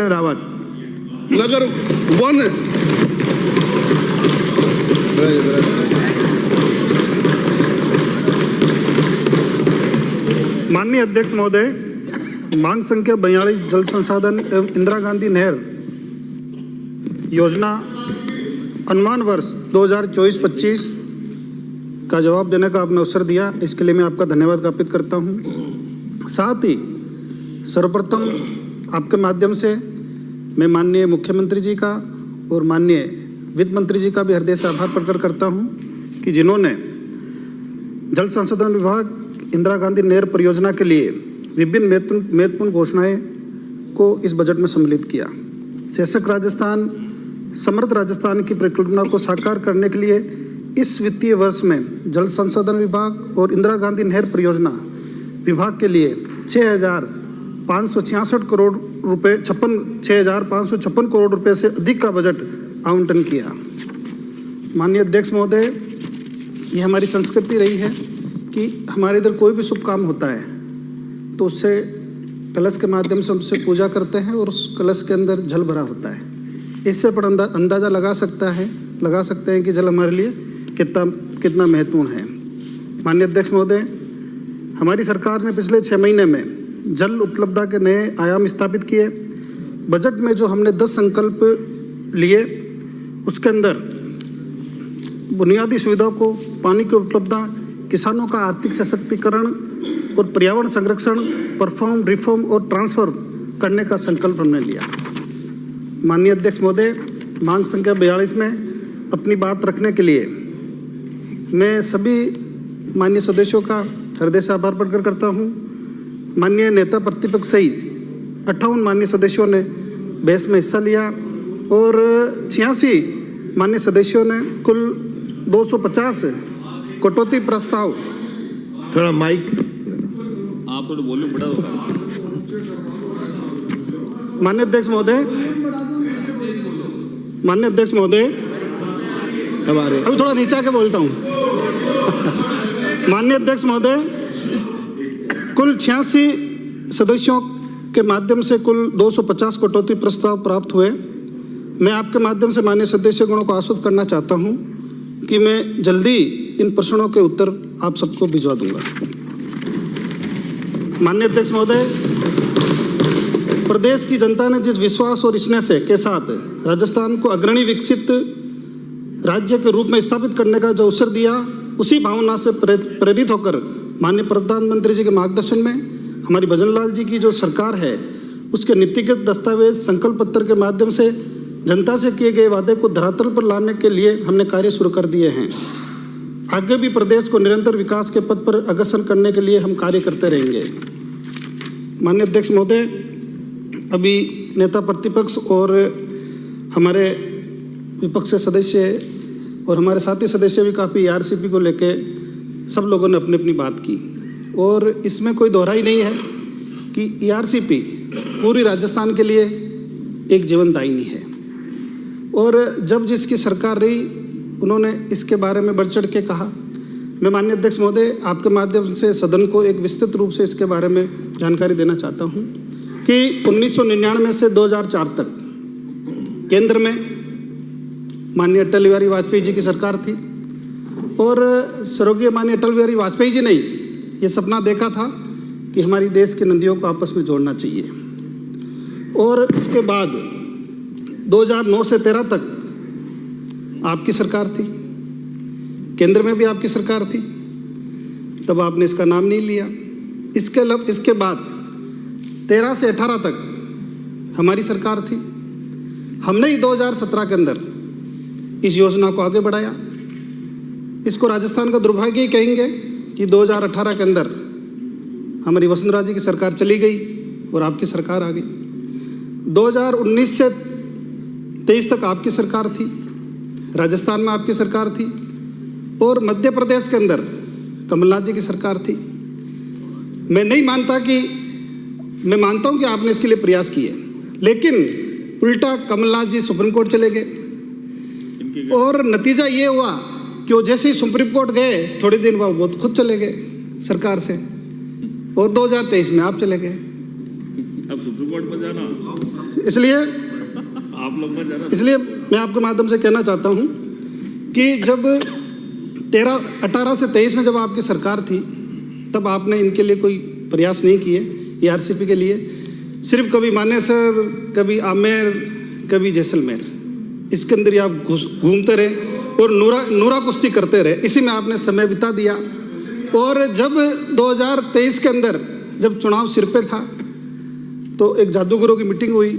रावत नगर one माननीय अध्यक्ष महोदय, मांग संख्या 42 जल संसाधन एवं इंदिरा गांधी नहर योजना अनुमान वर्ष 2024-25 का जवाब देने का आपने अवसर दिया, इसके लिए मैं आपका धन्यवाद ज्ञापित करता हूं। साथ ही सर्वप्रथम आपके माध्यम से मैं माननीय मुख्यमंत्री जी का और माननीय वित्त मंत्री जी का भी हृदय से आभार प्रकट करता हूं कि जिन्होंने जल संसाधन विभाग इंदिरा गांधी नहर परियोजना के लिए विभिन्न महत्वपूर्ण घोषणाएं को इस बजट में सम्मिलित किया। शीर्षक राजस्थान समृद्ध राजस्थान की परिकल्पना को साकार करने के लिए इस वित्तीय वर्ष में जल संसाधन विभाग और इंदिरा गांधी नहर परियोजना विभाग के लिए 6,566 करोड़ रुपए 6,556 करोड़ रुपए से अधिक का बजट आवंटन किया। माननीय अध्यक्ष महोदय, ये हमारी संस्कृति रही है कि हमारे इधर कोई भी शुभ काम होता है तो उससे कलश के माध्यम से हमसे पूजा करते हैं और उस कलश के अंदर जल भरा होता है। इससे पर अंदाज़ा लगा सकते हैं कि जल हमारे लिए कितना महत्वपूर्ण है। माननीय अध्यक्ष महोदय, हमारी सरकार ने पिछले 6 महीने में जल उपलब्धता के नए आयाम स्थापित किए। बजट में जो हमने 10 संकल्प लिए उसके अंदर बुनियादी सुविधाओं को, पानी की उपलब्धता, किसानों का आर्थिक सशक्तिकरण और पर्यावरण संरक्षण, परफॉर्म, रिफॉर्म और ट्रांसफर करने का संकल्प हमने लिया। माननीय अध्यक्ष महोदय, मांग संख्या 42 में अपनी बात रखने के लिए मैं सभी माननीय सदस्यों का हृदय से आभार प्रकट करता हूं। माननीय नेता प्रतिपक्ष सहित 58 माननीय सदस्यों ने बहस में हिस्सा लिया और 86 माननीय सदस्यों ने कुल 250 कटौती प्रस्ताव। थोड़ा माइक आप थोड़ा वॉल्यूम बढ़ा दो। माननीय अध्यक्ष महोदय हमारे अभी थोड़ा नीचे आके बोलता हूँ। माननीय अध्यक्ष महोदय, कुल 86 सदस्यों के माध्यम से कुल 250 कटौती प्रस्ताव प्राप्त हुए। मैं आपके माध्यम से माननीय सदस्यगणों को आश्वस्त करना चाहता हूं कि मैं जल्दी इन प्रश्नों के उत्तर आप सबको भिजवा दूंगा। माननीय अध्यक्ष महोदय, प्रदेश की जनता ने जिस विश्वास और स्नेह के साथ राजस्थान को अग्रणी विकसित राज्य के रूप में स्थापित करने का जो अवसर दिया, उसी भावना से प्रेरित होकर माननीय प्रधानमंत्री जी के मार्गदर्शन में हमारी भजन लाल जी की जो सरकार है उसके नीतिगत दस्तावेज संकल्प पत्र के माध्यम से जनता से किए गए वादे को धरातल पर लाने के लिए हमने कार्य शुरू कर दिए हैं। आगे भी प्रदेश को निरंतर विकास के पथ पर अग्रसर करने के लिए हम कार्य करते रहेंगे। माननीय अध्यक्ष महोदय, अभी नेता प्रतिपक्ष और हमारे विपक्ष के सदस्य और हमारे साथी सदस्य भी काफ़ी ERCP को लेके सब लोगों ने अपनी अपनी बात की और इसमें कोई दोहराई नहीं है कि ERCP पूरी राजस्थान के लिए एक जीवनदायिनी है और जब जिसकी सरकार रही उन्होंने इसके बारे में बढ़ चढ़ के कहा। मैं माननीय अध्यक्ष महोदय, आपके माध्यम से सदन को एक विस्तृत रूप से इसके बारे में जानकारी देना चाहता हूं कि 1999 से 2004 तक केंद्र में माननीय अटल बिहारी वाजपेयी जी की सरकार थी और स्वर्गीय माननीय अटल बिहारी वाजपेयी जी ने ये सपना देखा था कि हमारी देश की नदियों को आपस में जोड़ना चाहिए और उसके बाद 2009 से 13 तक आपकी सरकार थी, केंद्र में भी आपकी सरकार थी, तब आपने इसका नाम नहीं लिया। इसके बाद 13 से 18 तक हमारी सरकार थी। हमने ही 2017 के अंदर इस योजना को आगे बढ़ाया। इसको राजस्थान का दुर्भाग्य ही कहेंगे कि 2018 के अंदर हमारी वसुंधरा जी की सरकार चली गई और आपकी सरकार आ गई। 2019 से 23 तक आपकी सरकार थी, राजस्थान में आपकी सरकार थी और मध्य प्रदेश के अंदर कमलनाथ जी की सरकार थी। मैं मानता हूं कि आपने इसके लिए प्रयास किए, लेकिन उल्टा कमलनाथ जी सुप्रीम कोर्ट चले गए और नतीजा ये हुआ कि वो जैसे ही सुप्रीम कोर्ट गए थोड़े दिन बाद वो खुद चले गए सरकार से और 2023 में आप चले गए। अब सुप्रीम कोर्ट में जाना, इसलिए आप लोग में जाना। इसलिए मैं आपके माध्यम से कहना चाहता हूं कि जब 18 से 23 में जब आपकी सरकार थी, तब आपने इनके लिए कोई प्रयास नहीं किए, ARCP के लिए। सिर्फ कभी मानेसर, कभी आमेर, कभी जैसलमेर, इसके अंदर ही आप घूमते रहे और नूरा कुश्ती करते रहे। इसी में आपने समय बिता दिया। और जब 2023 के अंदर जब चुनाव सिर पे था, तो एक जादूगरों की मीटिंग हुई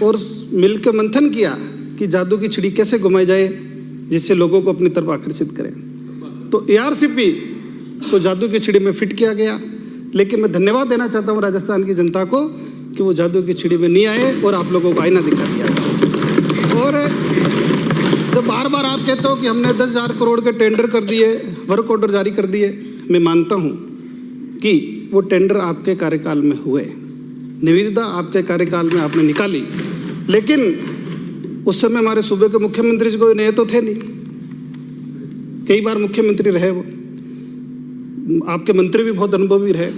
और मिलकर मंथन किया कि जादू की छिड़ी कैसे घुमाई जाए जिससे लोगों को अपनी तरफ आकर्षित करें। तो ARCP को जादू की छिड़ी में फिट किया गया। लेकिन मैं धन्यवाद देना चाहता हूँ राजस्थान की जनता को कि वो जादू की छिड़ी में नहीं आए और आप लोगों को आईना दिखा दिया। और जब बार बार आप कहते हो कि हमने 10,000 करोड़ के टेंडर कर दिए, वर्क ऑर्डर जारी कर दिए, मैं मानता हूँ कि वो टेंडर आपके कार्यकाल में हुए, निविदा आपके कार्यकाल में आपने निकाली। लेकिन उस समय हमारे सूबे के मुख्यमंत्री जी को नए तो थे नहीं, कई बार मुख्यमंत्री रहे वो, आपके मंत्री भी बहुत अनुभवी रहे।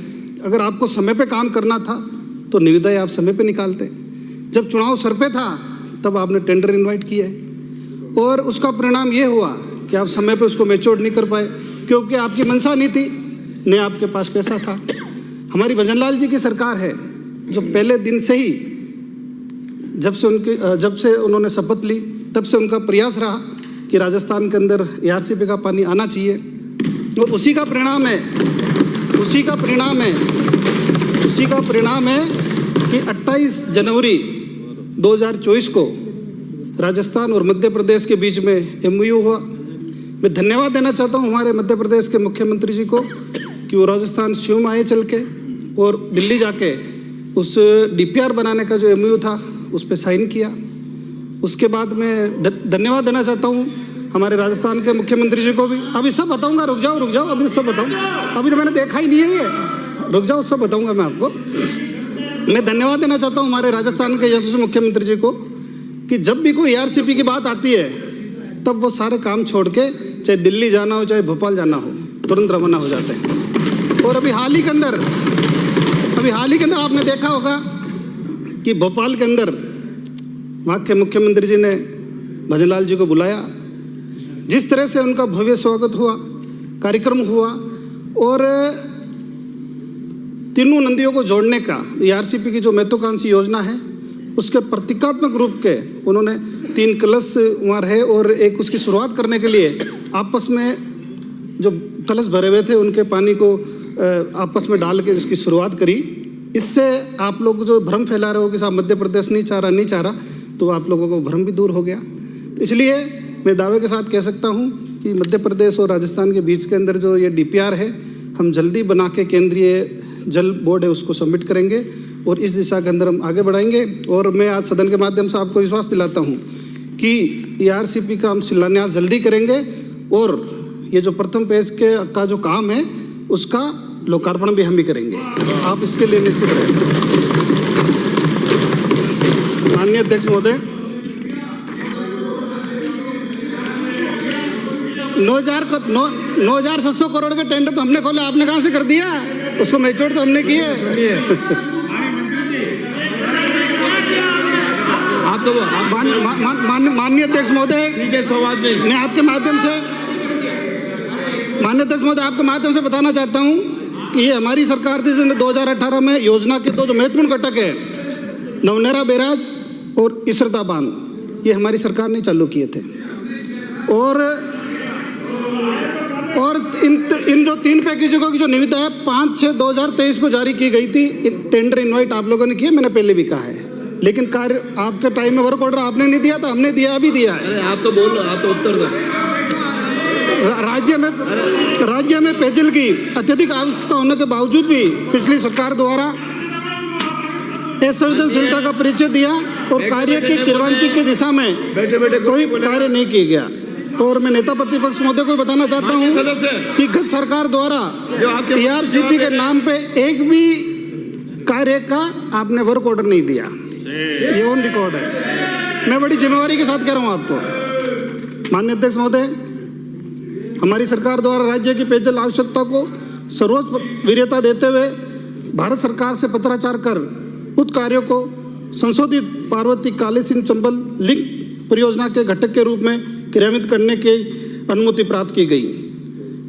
अगर आपको समय पे काम करना था तो निविदाएं आप समय पे निकालते। जब चुनाव सर पे था तब आपने टेंडर इनवाइट किया है और उसका परिणाम ये हुआ कि आप समय पे उसको मैच्योर नहीं कर पाए, क्योंकि आपकी मंशा नहीं थी, न आपके पास पैसा था। हमारी भजनलाल जी की सरकार है जो पहले दिन से ही, जब से उन्होंने शपथ ली तब से उनका प्रयास रहा कि राजस्थान के अंदर ARCP का पानी आना चाहिए। और उसी का परिणाम है कि 28 जनवरी 2024 को राजस्थान और मध्य प्रदेश के बीच में MOU हुआ। मैं धन्यवाद देना चाहता हूँ हमारे मध्य प्रदेश के मुख्यमंत्री जी को कि वो राजस्थान स्वयं आए चल के और दिल्ली जाके उस DPR बनाने का जो MOU था उस पर साइन किया। उसके बाद मैं धन्यवाद देना चाहता हूँ हमारे राजस्थान के मुख्यमंत्री जी को भी। अभी सब बताऊंगा, रुक जाओ, अभी सब बताऊंगा, अभी तो मैंने देखा ही नहीं है ये, रुक जाओ, सब बताऊंगा मैं आपको। मैं धन्यवाद देना चाहता हूँ हमारे राजस्थान के यशस्वी मुख्यमंत्री जी को कि जब भी कोई ARCP की बात आती है तब वो सारे काम छोड़ के, चाहे दिल्ली जाना हो चाहे भोपाल जाना हो, तुरंत रवाना हो जाते हैं। और अभी हाल ही के अंदर आपने देखा होगा कि भोपाल के अंदर वहाँ के मुख्यमंत्री जी ने भजनलाल जी को बुलाया, जिस तरह से उनका भव्य स्वागत हुआ, कार्यक्रम हुआ। और तीनों नदियों को जोड़ने का ARCP की जो महत्वाकांक्षी योजना है उसके प्रतीकात्मक रूप के उन्होंने 3 कलश वहाँ रहे और एक उसकी शुरुआत करने के लिए आपस में जो कलश भरे हुए थे उनके पानी को आपस में डाल के इसकी शुरुआत करी। इससे आप लोग जो भ्रम फैला रहे हो कि साहब मध्य प्रदेश नहीं चाह रहा, तो आप लोगों को भ्रम भी दूर हो गया। तो इसलिए मैं दावे के साथ कह सकता हूँ कि मध्य प्रदेश और राजस्थान के बीच के अंदर जो ये DPR है, हम जल्दी बना के केंद्रीय जल बोर्ड है उसको सबमिट करेंगे और इस दिशा के अंदर हम आगे बढ़ाएंगे। और मैं आज सदन के माध्यम से आपको विश्वास दिलाता हूँ कि ARCP का हम शिलान्यास जल्दी करेंगे और ये जो प्रथम पेज का जो काम है उसका लोकार्पण भी हम ही करेंगे। आप इसके लिए निश्चित रहें। माननीय अध्यक्ष महोदय, 9,700 करोड़ का टेंडर तो हमने खोला, आपने कहाँ से कर दिया? उसको मैच्योर तो हमने किए। आप तो माननीय अध्यक्ष महोदय, मैं आपके माध्यम से माननीय अध्यक्ष महोदय आपके माध्यम से बताना चाहता हूँ कि ये हमारी सरकार थी जिसने 2018 में योजना के दो जो महत्वपूर्ण घटक है, नवनेरा बैराज और इसरदा बांध, ये हमारी सरकार ने चालू किए थे। और इन जो 3 पैकेजों की जो निविदा है 5/6/2023 को जारी की गई थी। टेंडर इनवाइट आप लोगों ने किया, मैंने पहले भी कहा है, लेकिन कार्य आपके टाइम में वर्क ऑर्डर आपने नहीं दिया था, हमने दिया, अभी दिया है। अरे आप तो बोल लो, आप तो उत्तर दो। राज्य में पेयजल की अत्यधिक आवश्यकता होने के बावजूद भी पिछली सरकार द्वारा असंवेदनशीलता का परिचय दिया और कार्य की क्रियान्वित की दिशा में कोई कार्य नहीं किया गया। और मैं नेता प्रतिपक्ष महोदय को बताना चाहता हूं कि गत सरकार द्वारा ARCP के नाम पे एक भी कार्य का आपने वर्क ऑर्डर नहीं दिया, ये ऑन रिकॉर्ड है। मैं बड़ी जिम्मेवारी के साथ कह रहा हूं आपको। माननीय अध्यक्ष महोदय, हमारी सरकार द्वारा राज्य की पेयजल आवश्यकता को सर्वोच्च वरीयता देते हुए भारत सरकार से पत्राचार कर उक्त कार्यों को संशोधित पार्वती काली सिंह चंबल लिंक परियोजना के घटक के रूप में क्रियान्वित करने की अनुमति प्राप्त की गई।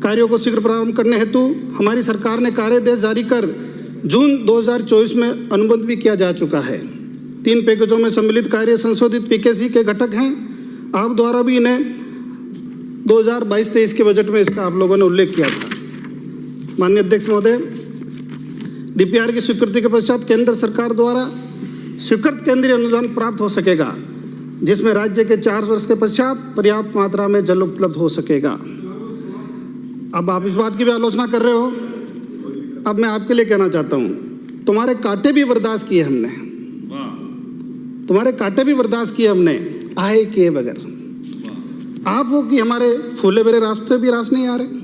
कार्यों को शीघ्र प्रारंभ करने हेतु हमारी सरकार ने कार्यादेश जारी कर जून 2024 में अनुबंध भी किया जा चुका है। 3 पैकेजों में सम्मिलित कार्य संशोधित पीकेसी के घटक हैं। आप द्वारा भी इन्हें 2022-23 के बजट में इसका आप लोगों ने उल्लेख किया था। माननीय अध्यक्ष महोदय, डीपीआर की स्वीकृति के पश्चात केंद्र सरकार द्वारा स्वीकृत केंद्रीय अनुदान प्राप्त हो सकेगा, जिसमें राज्य के 4 वर्ष के पश्चात पर्याप्त मात्रा में जल उपलब्ध हो सकेगा। अब आप इस बात की भी आलोचना कर रहे हो, अब मैं आपके लिए कहना चाहता हूँ, तुम्हारे कांटे भी बर्दाश्त किए हमने, तुम्हारे कांटे भी बर्दाश्त किए हमने, आए किए बगैर। आप हो कि हमारे फूले भरे रास्ते भी रास नहीं आ रहे।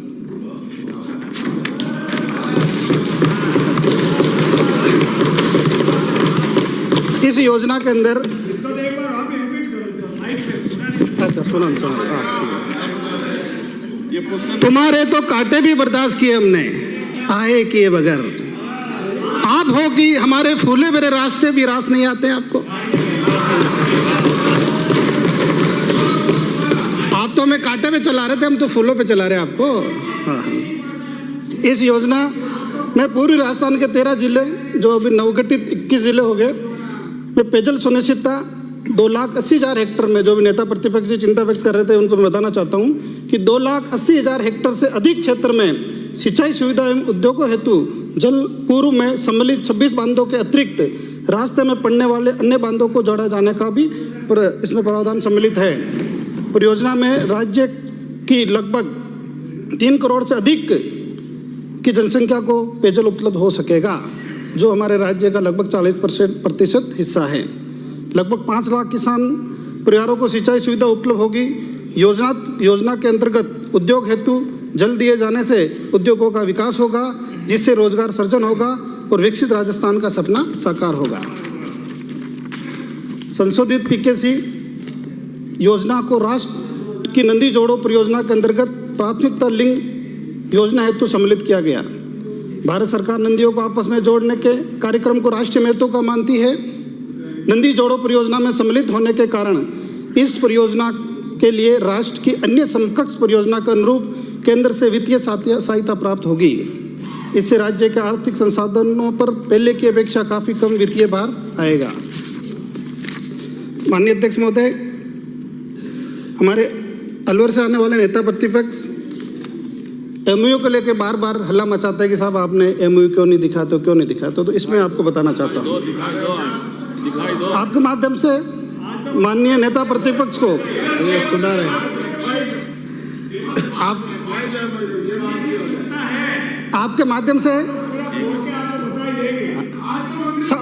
इस योजना के अंदर अच्छा सुनो तुम्हारे तो कांटे भी बर्दाश्त किए हमने, आए किए बगैर। आप हो कि हमारे फूले भरे रास्ते भी रास नहीं आते आपको। आप तो हमें कांटे पे चला रहे थे, हम तो फूलों पे चला रहे आपको। इस योजना में पूर्वी राजस्थान के 13 जिले, जो अभी नवगठित 21 जिले हो गए, में पेयजल सुनिश्चितता 2,80,000 हेक्टेयर में, जो भी नेता प्रतिपक्ष चिंता व्यक्त कर रहे थे उनको मैं बताना चाहता हूं कि 2,80,000 हेक्टेयर से अधिक क्षेत्र में सिंचाई सुविधा एवं उद्योगों हेतु जल पूर्व में सम्मिलित 26 बांधों के अतिरिक्त रास्ते में पड़ने वाले अन्य बांधों को जोड़ा जाने का भी इसमें प्रावधान सम्मिलित है। परियोजना में राज्य की लगभग 3 करोड़ से अधिक की जनसंख्या को पेयजल उपलब्ध हो सकेगा, जो हमारे राज्य का लगभग 40% हिस्सा है। लगभग 5 लाख किसान परिवारों को सिंचाई सुविधा उपलब्ध होगी। योजना के अंतर्गत उद्योग हेतु जल दिए जाने से उद्योगों का विकास होगा, जिससे रोजगार सृजन होगा और विकसित राजस्थान का सपना साकार होगा। संशोधित पीकेसी योजना को राष्ट्र की नदी जोड़ो परियोजना के अंतर्गत प्राथमिकता लिंक योजना हेतु सम्मिलित किया गया। भारत सरकार नदियों को आपस में जोड़ने के कार्यक्रम को राष्ट्रीय महत्व का मानती है। नदी जोड़ो परियोजना में सम्मिलित होने के कारण इस परियोजना के लिए राष्ट्र की अन्य समकक्ष परियोजना के अनुरूप केंद्र से वित्तीय सहायता प्राप्त होगी। इससे राज्य के आर्थिक संसाधनों पर पहले की अपेक्षा काफी कम वित्तीय भार आएगा। माननीय अध्यक्ष महोदय, हमारे अलवर से आने वाले नेता प्रतिपक्ष एमओयू को लेकर बार बार हल्ला मचाता है कि साहब आपने एमओयू क्यों नहीं दिखा, तो क्यों नहीं दिखा, तो इसमें आपको बताना चाहता हूँ आपके माध्यम से माननीय नेता प्रतिपक्ष को सुना रहे आप आपके माध्यम से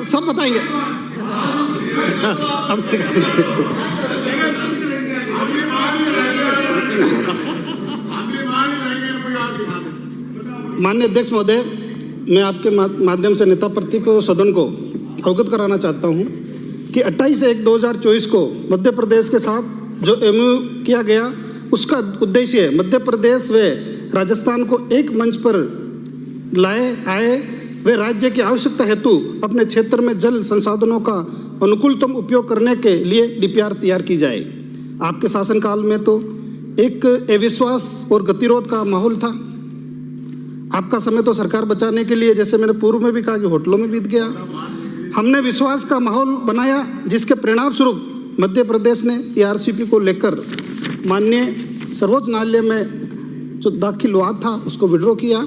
सब बताएंगे। माननीय अध्यक्ष महोदय, मैं आपके माध्यम से नेता प्रतिपक्ष सदन को अवगत कराना चाहता हूं कि 28/1/2024 को मध्य प्रदेश के साथ जो एमओयू किया गया, उसका उद्देश्य मध्य प्रदेश व राजस्थान को एक मंच पर लाए आए वे राज्य की आवश्यकता हेतु अपने क्षेत्र में जल संसाधनों का अनुकूलतम उपयोग करने के लिए डीपीआर तैयार की जाए। आपके शासनकाल में तो एक अविश्वास और गतिरोध का माहौल था। आपका समय तो सरकार बचाने के लिए, जैसे मैंने पूर्व में भी कहा, कि होटलों में बीत गया। हमने विश्वास का माहौल बनाया, जिसके परिणाम स्वरूप मध्य प्रदेश ने एआरसीपी को लेकर माननीय सर्वोच्च न्यायालय में जो दाखिल वाद था उसको विड्रॉ किया।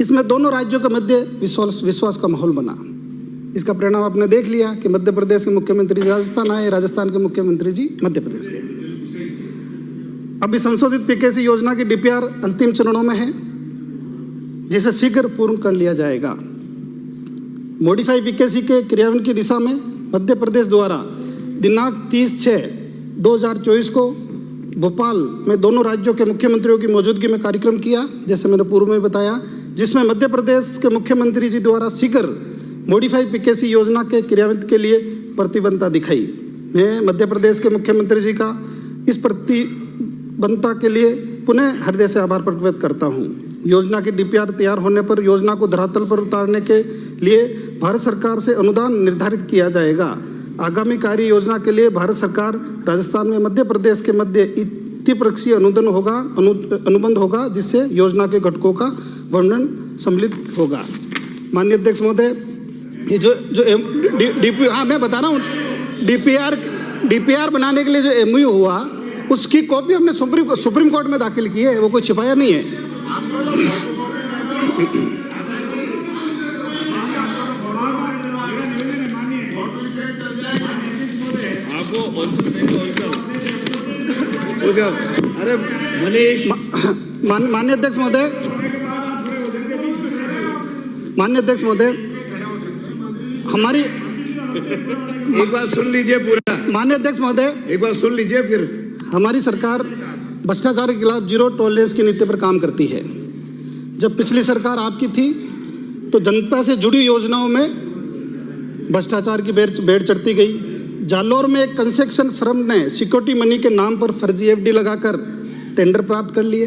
इसमें दोनों राज्यों के मध्य विश्वास का माहौल बना। इसका परिणाम आपने देख लिया कि मध्य प्रदेश के मुख्यमंत्री राजस्थान आए, राजस्थान के मुख्यमंत्री जी मध्य प्रदेश गए। अभी संशोधित पीकेसी योजना की डीपीआर अंतिम चरणों में है, जिसे शीघ्र पूर्ण कर लिया जाएगा। मॉडिफाई पीकेसी के क्रियान्वयन की दिशा में मध्य प्रदेश द्वारा दिनांक 30/6/2024 को भोपाल में दोनों राज्यों के मुख्यमंत्रियों की मौजूदगी में कार्यक्रम किया, जैसे मैंने पूर्व में बताया, जिसमें मध्य प्रदेश के मुख्यमंत्री जी द्वारा शीघ्र मॉडिफाई पीकेसी योजना के क्रियान्वयन के लिए प्रतिबद्धता दिखाई। मैं मध्य प्रदेश के मुख्यमंत्री जी का इस प्रतिबद्धता के लिए पुनः हृदय से आभार प्रकट करता हूँ। योजना की डीपीआर तैयार होने पर योजना को धरातल पर उतारने के लिए भारत सरकार से अनुदान निर्धारित किया जाएगा। आगामी कार्य योजना के लिए भारत सरकार राजस्थान में मध्य प्रदेश के मध्य द्विपक्षीय अनुबंध होगा, जिससे योजना के घटकों का वर्णन सम्मिलित होगा। माननीय अध्यक्ष महोदय, ये जो हाँ मैं बता रहा हूँ, डीपीआर बनाने के लिए जो एमओयू हुआ उसकी कॉपी हमने सुप्रीम कोर्ट में दाखिल की है, वो कोई छिपाया नहीं है। आपको ऑप्शन नहीं क्या? अरे मनीष, माननीय अध्यक्ष महोदय, हमारी एक बार सुन लीजिए पूरा। माननीय अध्यक्ष महोदय, एक बार सुन लीजिए फिर। हमारी सरकार भ्रष्टाचार के खिलाफ जीरो टॉलरेंस की नीति पर काम करती है। जब पिछली सरकार आपकी थी तो जनता से जुड़ी योजनाओं में भ्रष्टाचार की बेड़ चढ़ती गई। जालौर में एक कंस्ट्रक्शन फर्म ने सिक्योरिटी मनी के नाम पर फर्जी एफडी लगाकर टेंडर प्राप्त कर लिए।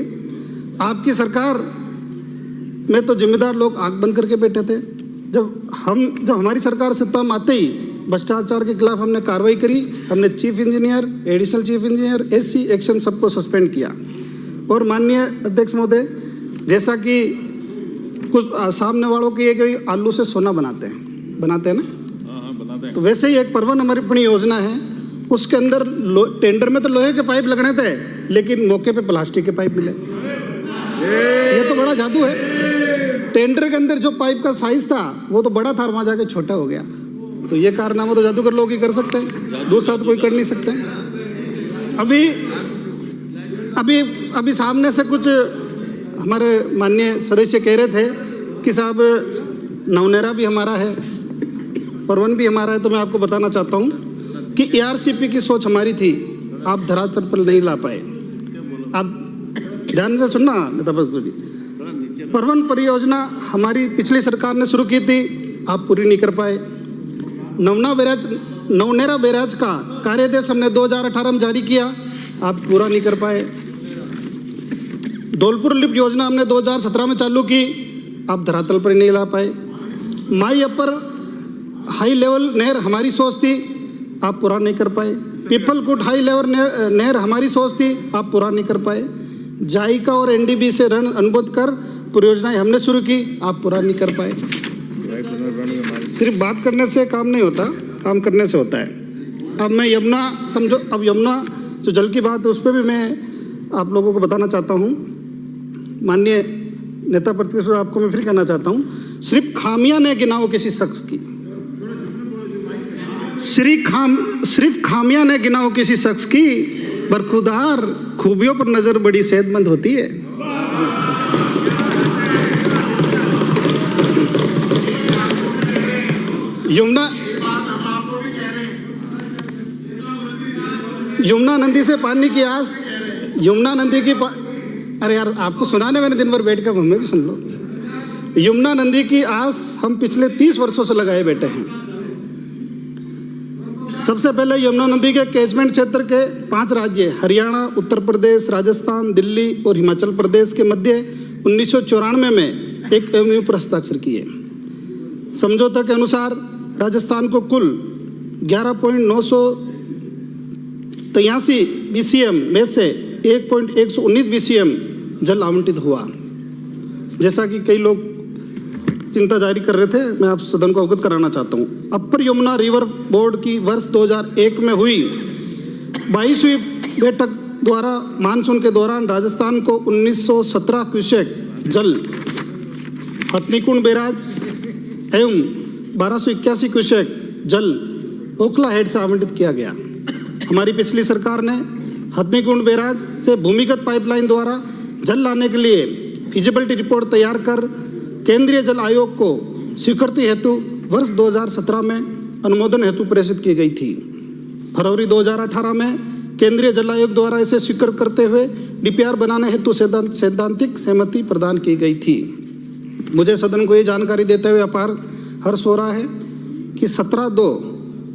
आपकी सरकार में तो जिम्मेदार लोग आंख बंद करके बैठे थे। जब हमारी सरकार सत्ता में आते ही भ्रष्टाचार के खिलाफ हमने कार्रवाई करी। हमने chief engineer, additional chief engineer, SC action सबको सस्पेंड किया। और माननीय अध्यक्ष महोदय, जैसा कि कुछ सामने वालों की एक आलू से सोना बनाते हैं ना, बनाते हैं। तो वैसे ही एक पर्वन अपनी योजना है, उसके अंदर टेंडर में तो लोहे के पाइप लगने थे, लेकिन मौके पे प्लास्टिक के पाइप मिले। ये तो बड़ा जादू है। टेंडर के अंदर जो पाइप का साइज था वो तो बड़ा था, वहां जाके छोटा हो गया। तो ये कारनामा तो जादूगर लोग ही कर सकते हैं, दूसरा तो कोई कर नहीं सकते। अभी सामने से कुछ हमारे माननीय सदस्य कह रहे थे कि साहब नवनेरा भी हमारा है, परवन भी हमारा है। तो मैं आपको बताना चाहता हूँ कि एआरसीपी की सोच हमारी थी, आप धरातल पर नहीं ला पाए। आप ध्यान से सुनना नेता प्रतिनिधि, परवन परियोजना हमारी पिछली सरकार ने शुरू की थी, आप पूरी नहीं कर पाए। नवनेरा बैराज का कार्यादेश हमने 2018 में जारी किया, आप पूरा नहीं कर पाए। धौलपुर लिफ्ट योजना हमने 2017 में चालू की, आप धरातल पर नहीं ला पाए। माई अपर हाई लेवल नहर हमारी सोच थी, आप पूरा नहीं कर पाए। पीपलकुट हाई लेवल नहर हमारी सोच थी, आप पूरा नहीं कर पाए। जाइका और एनडीबी से ऋण अनुबंध कर परियोजनाएं हमने शुरू की, आप पूरा नहीं कर पाए। सिर्फ बात करने से काम नहीं होता, काम करने से होता है। अब मैं यमुना समझो, अब यमुना जो जल की बात है उस पर भी मैं आप लोगों को बताना चाहता हूँ। माननीय नेता प्रतिपक्ष, आपको मैं फिर कहना चाहता हूँ, सिर्फ खामियां ने गिनाओ किसी शख्स की, सिर्फ खामियां ने गिनाओ किसी शख्स की, बरखुरदार खूबियों पर नजर बड़ी सेहतमंद होती है। यमुना नदी से पानी की आस, यमुना नदी की अरे यार, आपको सुनाने मैंने दिन भर बैठ कर, हमें भी सुन लो। यमुना नदी की आस हम पिछले 30 वर्षों से लगाए बैठे हैं। सबसे पहले यमुना नदी के कैचमेंट क्षेत्र के 5 राज्य हरियाणा, उत्तर प्रदेश, राजस्थान, दिल्ली और हिमाचल प्रदेश के मध्य 1994 में एक एमओयू पर हस्ताक्षर किए। समझौते के अनुसार राजस्थान को कुल 11.983 BCM में से 1.119 BCM जल आवंटित हुआ। जैसा कि कई लोग चिंता जारी कर रहे थे, मैं आप सदन को अवगत कराना चाहता हूँ। अपर यमुना रिवर बोर्ड की वर्ष 2001 में हुई 22वीं बैठक द्वारा मानसून के दौरान राजस्थान को 1917 क्यूसेक जल हथनीकुंड बैराज एवं 1281 क्यूसेक जल ओखला हेड से आवंटित किया गया। हमारी पिछली सरकार ने हथनीकुंड बैराज से भूमिगत पाइपलाइन द्वारा जल लाने के लिए फिजिबिलिटी रिपोर्ट तैयार कर केंद्रीय जल आयोग को स्वीकृति हेतु वर्ष 2017 में अनुमोदन हेतु प्रेषित की गई थी। फरवरी 2018 में केंद्रीय जल आयोग द्वारा इसे स्वीकृत करते हुए डीपीआर बनाने हेतु सैद्धांतिक सहमति प्रदान की गई थी। मुझे सदन को ये जानकारी देते हुए अपार हर्ष हो रहा है कि 17/2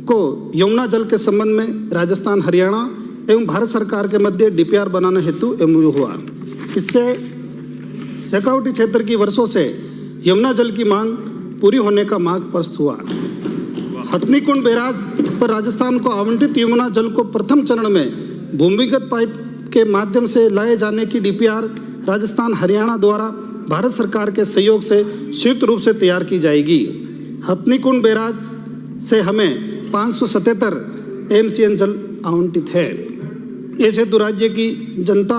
को यमुना जल के संबंध में राजस्थान, हरियाणा एवं भारत सरकार के मध्य डीपीआर बनाने हेतु एमओयू हुआ। इससे शेखावटी क्षेत्र की वर्षों से यमुना जल की मांग पूरी होने का मार्ग प्रशस्त हुआ। हथनीकुंड बैराज पर राजस्थान को आवंटित यमुना जल को प्रथम चरण में भूमिगत पाइप के माध्यम से लाए जाने की DPR राजस्थान हरियाणा द्वारा भारत सरकार के सहयोग से संयुक्त रूप से तैयार की जाएगी। हथनीकुंड बैराज से हमें 577 MCN जल आवंटित है। इस हेतु राज्य की जनता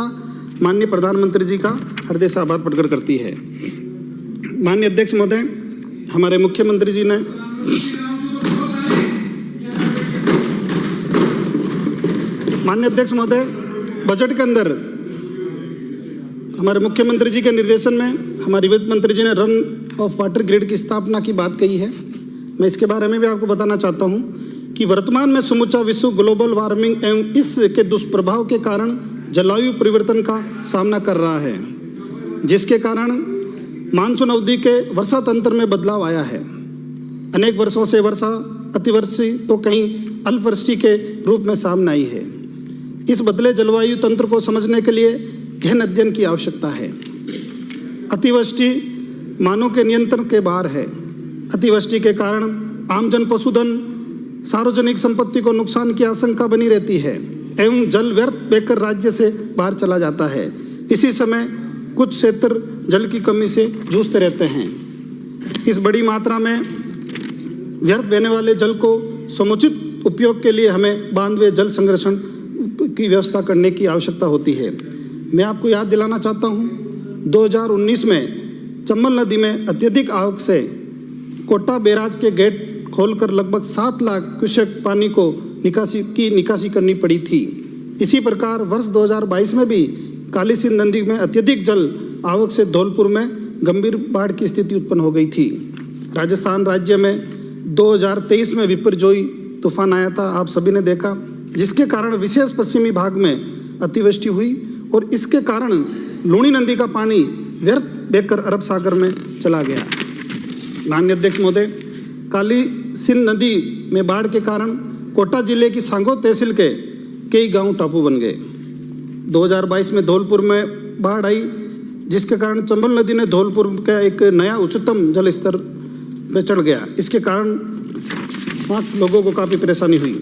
माननीय प्रधानमंत्री जी का हृदय से आभार प्रकट करती है। माननीय अध्यक्ष महोदय, हमारे मुख्यमंत्री जी ने माननीय अध्यक्ष महोदय, बजट के अंदर हमारे मुख्यमंत्री जी के निर्देशन में हमारे वित्त मंत्री जी ने रन ऑफ वाटर ग्रिड की स्थापना की बात कही है। मैं इसके बारे में भी आपको बताना चाहता हूं कि वर्तमान में समूचा विश्व ग्लोबल वार्मिंग एवं इसके दुष्प्रभाव के कारण जलवायु परिवर्तन का सामना कर रहा है, जिसके कारण मानसून अवधि के वर्षा तंत्र में बदलाव आया है। अनेक वर्षों से वर्षा अतिवर्षी तो कहीं अल्पवृष्टि के रूप में सामने आई है। इस बदले जलवायु तंत्र को समझने के लिए गहन अध्ययन की आवश्यकता है। अतिवृष्टि मानव के नियंत्रण के बाहर है। अतिवृष्टि के कारण आमजन, पशुधन, सार्वजनिक संपत्ति को नुकसान की आशंका बनी रहती है एवं जल व्यर्थ बहकर राज्य से बाहर चला जाता है। इसी समय कुछ क्षेत्र जल की कमी से जूझते रहते हैं। इस बड़ी मात्रा में व्यर्थ बहने वाले जल को समुचित उपयोग के लिए हमें बांध व जल संरक्षण की व्यवस्था करने की आवश्यकता होती है। मैं आपको याद दिलाना चाहता हूं, 2019 में चंबल नदी में अत्यधिक आवक से कोटा बैराज के गेट खोलकर लगभग 7 लाख क्यूसेक पानी को निकासी करनी पड़ी थी। इसी प्रकार वर्ष 2022 में भी काली सिंध नदी में अत्यधिक जल आवक से धौलपुर में गंभीर बाढ़ की स्थिति उत्पन्न हो गई थी। राजस्थान राज्य में 2023 में विपर्जोई तूफान आया था, आप सभी ने देखा, जिसके कारण विशेष पश्चिमी भाग में अतिवृष्टि हुई और इसके कारण लूणी नदी का पानी व्यर्थ बहकर अरब सागर में चला गया। माननीय अध्यक्ष महोदय, काली सिंध नदी में बाढ़ के कारण कोटा जिले की सांगो तहसील के कई गांव टापू बन गए। 2022 में धौलपुर में बाढ़ आई, जिसके कारण चंबल नदी ने धौलपुर का एक नया उच्चतम जल स्तर में चढ़ गया। इसके कारण वहाँ लोगों को काफ़ी परेशानी हुई।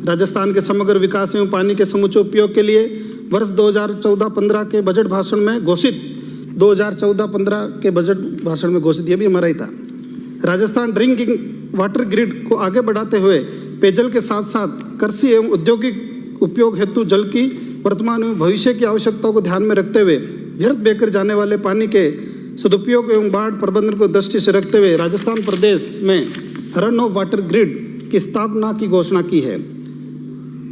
राजस्थान के समग्र विकास एवं पानी के समूचे उपयोग के लिए वर्ष 2014-15 के बजट भाषण में घोषित 2014-15 के बजट भाषण में घोषित, ये भी हमारा ही था, राजस्थान ड्रिंकिंग वाटर ग्रिड को आगे बढ़ाते हुए पेयजल के साथ साथ कृषि एवं औद्योगिक उपयोग हेतु जल की वर्तमान एवं भविष्य की आवश्यकताओं को ध्यान में रखते हुए व्यर्थ बहकर जाने वाले पानी के सदुपयोग एवं बाढ़ प्रबंधन को दृष्टि से रखते हुए राजस्थान प्रदेश में रन ऑफ वाटर ग्रिड की स्थापना की घोषणा की है,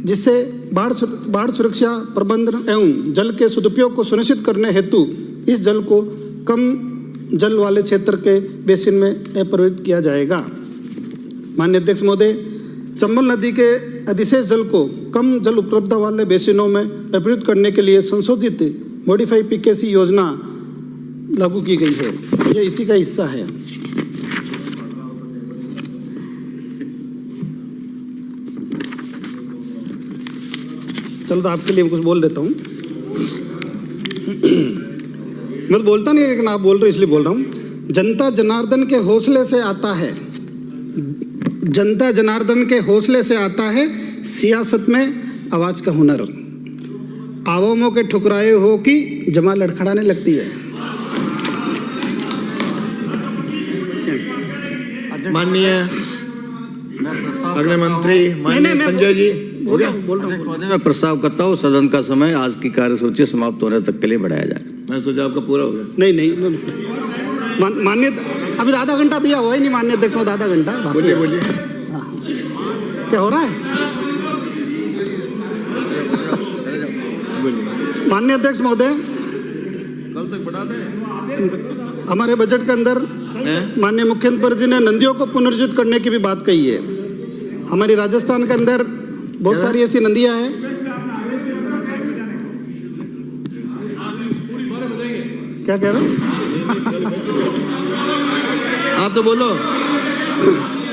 जिससे बाढ़ सुरक्षा प्रबंधन एवं जल के सदुपयोग को सुनिश्चित करने हेतु इस जल को कम जल वाले क्षेत्र के बेसिन में प्रवाहित किया जाएगा। माननीय अध्यक्ष महोदय, चंबल नदी के अधिशेष जल को कम जल उपलब्धता वाले बेसिनों में प्रवाहित करने के लिए संशोधित मॉडिफाई PKC योजना लागू की गई है। यह इसी का हिस्सा है। चलो तो आपके लिए कुछ बोल देता हूँ। मैं तो बोलता नहीं, लेकिन आप बोल रहे इसलिए बोल रहा हूँ। जनता जनार्दन के हौसले से आता है, जनता जनार्दन के हौसले से आता है सियासत में आवाज का हुनर। आवामों के ठुकराए हो कि जमा लड़खड़ाने लगती है। माननीय अगले मंत्री माननीय संजय जी, बोल रहा हूँ। मैं प्रस्ताव करता हूँ सदन का समय आज की कार्यसूची समाप्त होने तक के लिए बढ़ाया जाए। मैं सोचा आपका पूरा हो गया। नहीं, माननीय अभी आधा घंटा दिया हुआ ही नहीं माननीय अध्यक्ष महोदय, आधा घंटा। बोलिए बोलिए, क्या हो रहा है? माननीय अध्यक्ष महोदय, कल तक बढ़ा दें। हमारे बजट के अंदर माननीय मुख्यमंत्री जी ने नदियों को पुनर्जीवित करने की भी बात कही है। हमारी राजस्थान के अंदर बहुत सारी ऐसी नदियां हैं। क्या कह रहे हो? आप तो बोलो।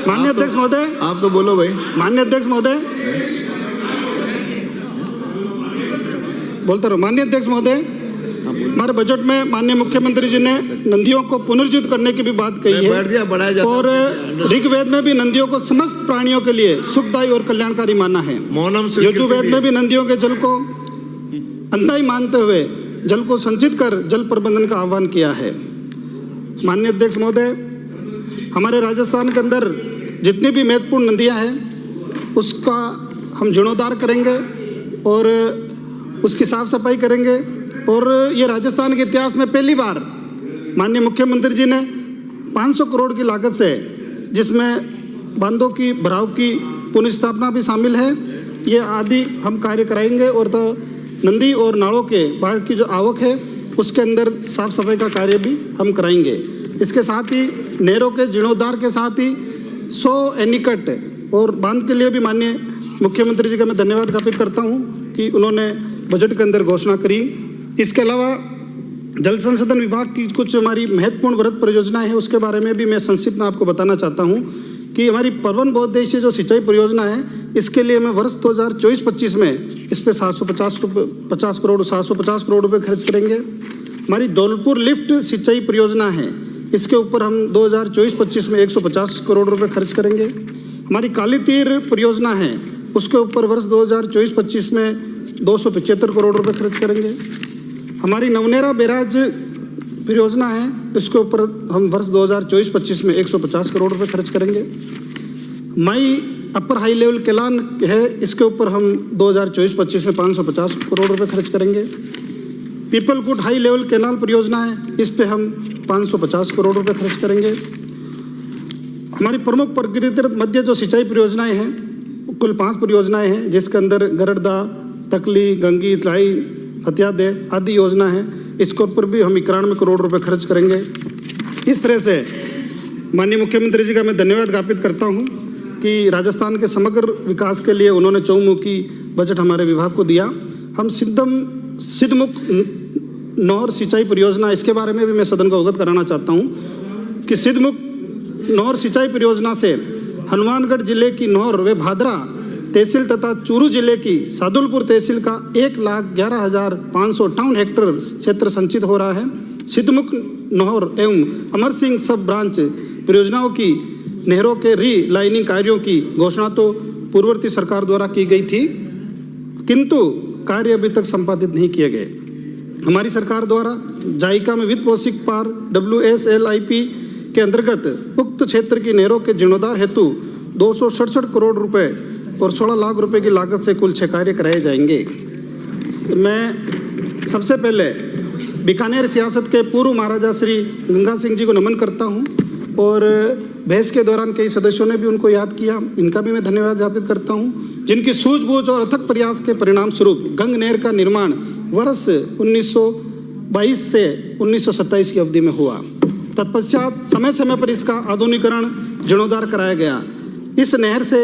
माननीय अध्यक्ष महोदय, आप तो बोलो भाई। माननीय अध्यक्ष महोदय, बोलता रहो। माननीय अध्यक्ष महोदय, हमारे बजट में माननीय मुख्यमंत्री जी ने नदियों को पुनर्जीवित करने की भी बात कही बैठ दिया, बढ़ाया है जाता और ऋग्वेद में भी नदियों को समस्त प्राणियों के लिए सुखदायी और कल्याणकारी माना है। मौनम यजुर्वेद में भी नदियों के जल को अंतही मानते हुए जल को संचित कर जल प्रबंधन का आह्वान किया है। माननीय अध्यक्ष महोदय, हमारे राजस्थान के अंदर जितनी भी महत्वपूर्ण नदियां हैं उसका हम जीर्णोद्धार करेंगे और उसकी साफ सफाई करेंगे और ये राजस्थान के इतिहास में पहली बार माननीय मुख्यमंत्री जी ने 500 करोड़ की लागत से, जिसमें बांधों की भराव की पुनर्स्थापना भी शामिल है, ये आदि हम कार्य कराएंगे और तो नदी और नालों के बाढ़ की जो आवक है उसके अंदर साफ सफाई का कार्य भी हम कराएंगे। इसके साथ ही नहरों के जीर्णोद्धार के साथ ही 100 एनीकट और बांध के लिए भी माननीय मुख्यमंत्री जी का मैं धन्यवाद ज्ञापित करता हूँ कि उन्होंने बजट के अंदर घोषणा करी। इसके अलावा जल संसाधन विभाग की कुछ हमारी महत्वपूर्ण वृहद परियोजनाएं हैं, उसके बारे में भी मैं संक्षिप्त में आपको बताना चाहता हूं कि हमारी परवन बहुउद्देशीय जो सिंचाई परियोजना है, इसके लिए मैं वर्ष 2024-25 में इस पर 750 करोड़ रुपए खर्च करेंगे। हमारी धौलपुर लिफ्ट सिंचाई परियोजना है, इसके ऊपर हम 2024-25 में 150 करोड़ रुपए खर्च करेंगे। हमारी काली तीर परियोजना है, उसके ऊपर वर्ष 2024-25 में 275 करोड़ रुपए खर्च करेंगे। हमारी नवनेरा बैराज परियोजना है, इसके ऊपर हम वर्ष 2024-25 में 150 करोड़ रुपए खर्च करेंगे। माई अपर हाई लेवल केलान है, इसके ऊपर हम 2024-25 में 550 करोड़ रुपए खर्च करेंगे। पीपलकुट हाई लेवल केनाल परियोजना है, इस पे हम 550 करोड़ रुपए खर्च करेंगे। हमारी प्रमुख प्रकृति मध्य जो सिंचाई परियोजनाएं हैं, कुल 5 परियोजनाएं हैं, जिसके अंदर गरड़दा, तकली, गंगी, तलाई, हथियादे आदि योजना है, इसके ऊपर भी हम 91 करोड़ रुपए खर्च करेंगे। इस तरह से माननीय मुख्यमंत्री जी का मैं धन्यवाद ज्ञापित करता हूं कि राजस्थान के समग्र विकास के लिए उन्होंने चौमुखी बजट हमारे विभाग को दिया। हम सिद्धमुख नहर सिंचाई परियोजना, इसके बारे में भी मैं सदन को अवगत कराना चाहता हूं कि सिद्धमुख नहर सिंचाई परियोजना से हनुमानगढ़ जिले की नहर व भादरा तहसील तथा चूरू जिले की सादुलपुर तहसील का 1,11,558 हेक्टेयर क्षेत्र संचित हो रहा है। सिद्धमुख नहर एवं अमर सिंह सब ब्रांच परियोजनाओं की नहरों के रीलाइनिंग कार्यों की घोषणा तो पूर्ववर्ती सरकार द्वारा की गई थी, किंतु कार्य अभी तक संपादित नहीं किए गए। हमारी सरकार द्वारा जायका में वित्त पोषित पार WSLIP के अंतर्गत उक्त क्षेत्र की नहरों के जीर्णोद्धार हेतु 267 करोड़ रुपए और 16 लाख रुपए की लागत से कुल 6 कार्य कराए जाएंगे। मैं सबसे पहले बीकानेर सियासत के पूर्व महाराजा श्री गंगा सिंह जी को नमन करता हूं और बहस के दौरान कई सदस्यों ने भी उनको याद किया, इनका भी मैं धन्यवाद ज्ञापित करता हूं, जिनकी सूझबूझ और अथक प्रयास के परिणाम स्वरूप गंग नहर का निर्माण वर्ष 1922 से 1927 की अवधि में हुआ। तत्पश्चात समय समय पर इसका आधुनिकीकरण जीर्णोद्धार कराया गया। इस नहर से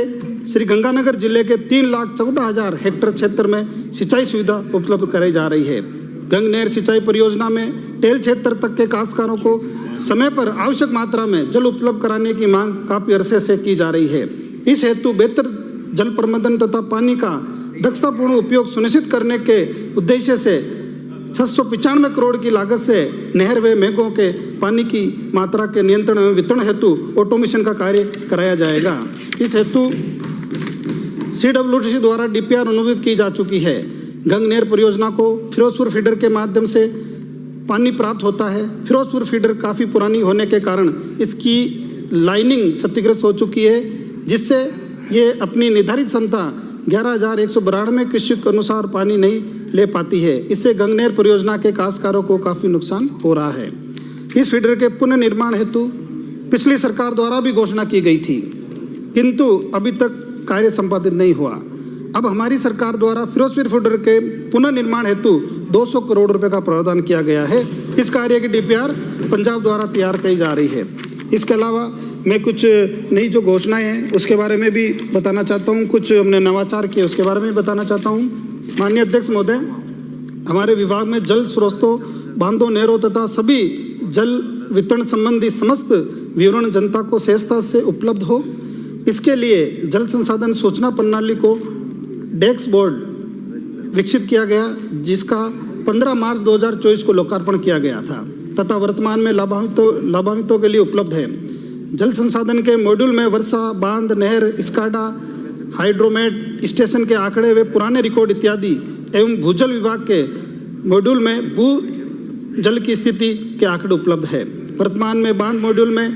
श्री गंगानगर जिले के 3,14,000 हेक्टेयर क्षेत्र में सिंचाई सुविधा उपलब्ध कराई जा रही है। गंग नहर सिंचाई परियोजना में टेल क्षेत्र तक के काश्तकारों को समय पर आवश्यक मात्रा में जल उपलब्ध कराने की मांग काफी अरसे से की जा रही है। इस हेतु बेहतर जल प्रबंधन तथा पानी का दक्षतापूर्ण उपयोग सुनिश्चित करने के उद्देश्य से 695 करोड़ की लागत से नहर व मेघों के पानी की मात्रा के नियंत्रण एवं वितरण हेतु ऑटोमेशन का कार्य कराया जाएगा। इस हेतु CWTC द्वारा DPR अनुमोदित की जा चुकी है। गंग नहर परियोजना को फिरोजपुर फीडर के माध्यम से पानी प्राप्त होता है। फिरोजपुर फीडर काफ़ी पुरानी होने के कारण इसकी लाइनिंग क्षतिग्रस्त हो चुकी है, जिससे ये अपनी निर्धारित क्षमता 11,192 क्यूसेक के अनुसार पानी नहीं ले पाती है। इससे गंग नहर परियोजना के काश्तकारों को काफ़ी नुकसान हो रहा है। इस फीडर के पुनर्निर्माण हेतु पिछली सरकार द्वारा भी घोषणा की गई थी, किंतु अभी तक कार्य संपादित नहीं हुआ। अब हमारी सरकार द्वारा फिरोजपुर फीडर के पुनर्निर्माण हेतु 200 करोड़ रुपए का प्रावधान किया गया है। इस कार्य की DPR पंजाब द्वारा तैयार की जा रही है। इसके अलावा मैं कुछ नई जो घोषणाएं हैं उसके बारे में भी बताना चाहता हूं, कुछ हमने नवाचार किए उसके बारे में भी बताना चाहता हूं। माननीय अध्यक्ष महोदय, हमारे विभाग में जल स्रोतों, बांधों, नहरों तथा सभी जल वितरण संबंधी समस्त विवरण जनता को सहजता से उपलब्ध हो, इसके लिए जल संसाधन सूचना प्रणाली को डेस्क बोर्ड विकसित किया गया, जिसका 15 मार्च 2024 को लोकार्पण किया गया था तथा वर्तमान में लाभान्वितों के लिए उपलब्ध है। जल संसाधन के मॉड्यूल में वर्षा, बांध, नहर, स्काडा, हाइड्रोमेट स्टेशन के आंकड़े व पुराने रिकॉर्ड इत्यादि एवं भूजल विभाग के मॉड्यूल में भू जल की स्थिति के आंकड़े उपलब्ध है। वर्तमान में बांध मॉड्यूल में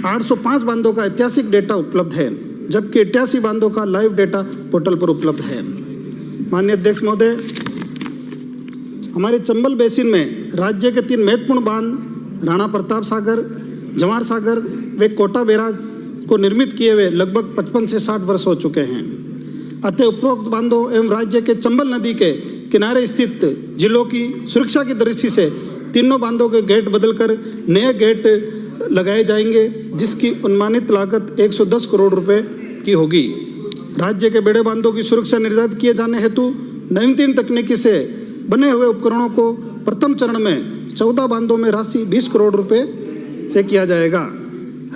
805 बांधों का ऐतिहासिक डेटा उपलब्ध है, जबकि 88 बांधों का लाइव डेटा पोर्टल पर उपलब्ध है। माननीय अध्यक्ष महोदय, हमारे चंबल बेसिन में राज्य के 3 महत्वपूर्ण बांध राणा प्रताप सागर, जवाहर सागर व कोटा बैराज को निर्मित किए हुए लगभग 55 से 60 वर्ष हो चुके हैं। अतः उपरोक्त बांधों एवं राज्य के चंबल नदी के किनारे स्थित जिलों की सुरक्षा की दृष्टि से तीनों बांधों के गेट बदलकर नए गेट लगाए जाएंगे, जिसकी अनुमानित लागत 110 करोड़ रुपए की होगी। राज्य के बड़े बांधों की सुरक्षा निर्धारित किए जाने हेतु नवीनतम तकनीकी से बने हुए उपकरणों को प्रथम चरण में 14 बांधों में राशि 20 करोड़ रुपए से किया जाएगा।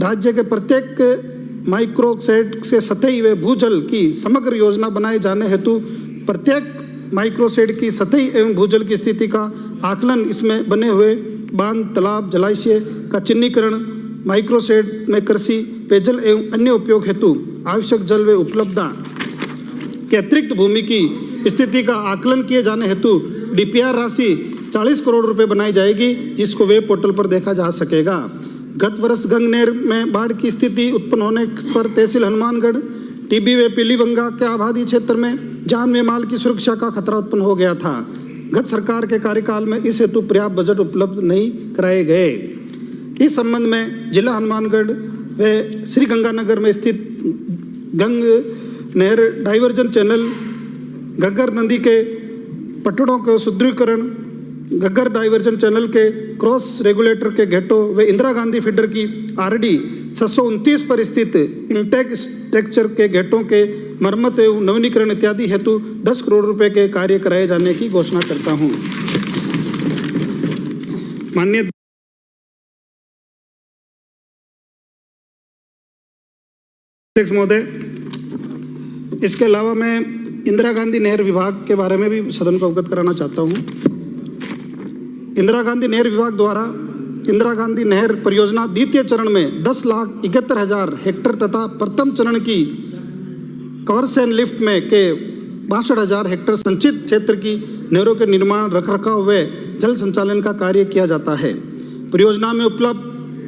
राज्य के प्रत्येक माइक्रो सेट से सतही व भूजल की समग्र योजना बनाए जाने हेतु प्रत्येक माइक्रो सेट की सतही एवं भूजल की स्थिति का आकलन, इसमें बने हुए बांध, तालाब, जलाशय का चिन्हीकरण, माइक्रो सेट में कृषि, पेयजल एवं अन्य उपयोग हेतु आवश्यक जल व उपलब्धता के अतिरिक्त भूमि की स्थिति का आकलन किए जाने हेतु डीपीआर राशि 40 करोड़ रुपए बनाई जाएगी, जिसको वेब पोर्टल पर देखा जा सकेगा। गत वर्ष गंगनेर में बाढ़ की स्थिति उत्पन्न होने पर तहसील हनुमानगढ़, टीबी व पीलीबंगा के आबादी क्षेत्र में जान में माल की सुरक्षा का खतरा उत्पन्न हो गया था। गत सरकार के कार्यकाल में इस हेतु पर्याप्त बजट उपलब्ध नहीं कराए गए। इस संबंध में जिला हनुमानगढ़ व श्री गंगानगर में स्थित गंग नहर डाइवर्जन चैनल, घग्गर नदी के पटड़ों के सुदृढ़ीकरण, घग्गर डाइवर्जन चैनल के क्रॉस रेगुलेटर के गेटों व इंदिरा गांधी फीडर की आरडी 629 पर स्थित इंटेक स्ट्रक्चर के गेटों के मरम्मत एवं नवीनीकरण इत्यादि हेतु 10 करोड़ रुपए के कार्य कराए जाने की घोषणा करता हूं। माननीय अध्यक्ष महोदय, इसके अलावा मैं इंदिरा गांधी नहर विभाग के बारे में भी सदन को अवगत कराना चाहता हूं। इंदिरा गांधी नहर विभाग द्वारा इंदिरा गांधी नहर परियोजना द्वितीय चरण में 10,71,000 हेक्टेयर तथा प्रथम चरण की कवर्स एंड लिफ्ट में के 62,000 हेक्टेयर संचित क्षेत्र की नहरों के निर्माण, रखरखाव व जल संचालन का कार्य किया जाता है। परियोजना में उपलब्ध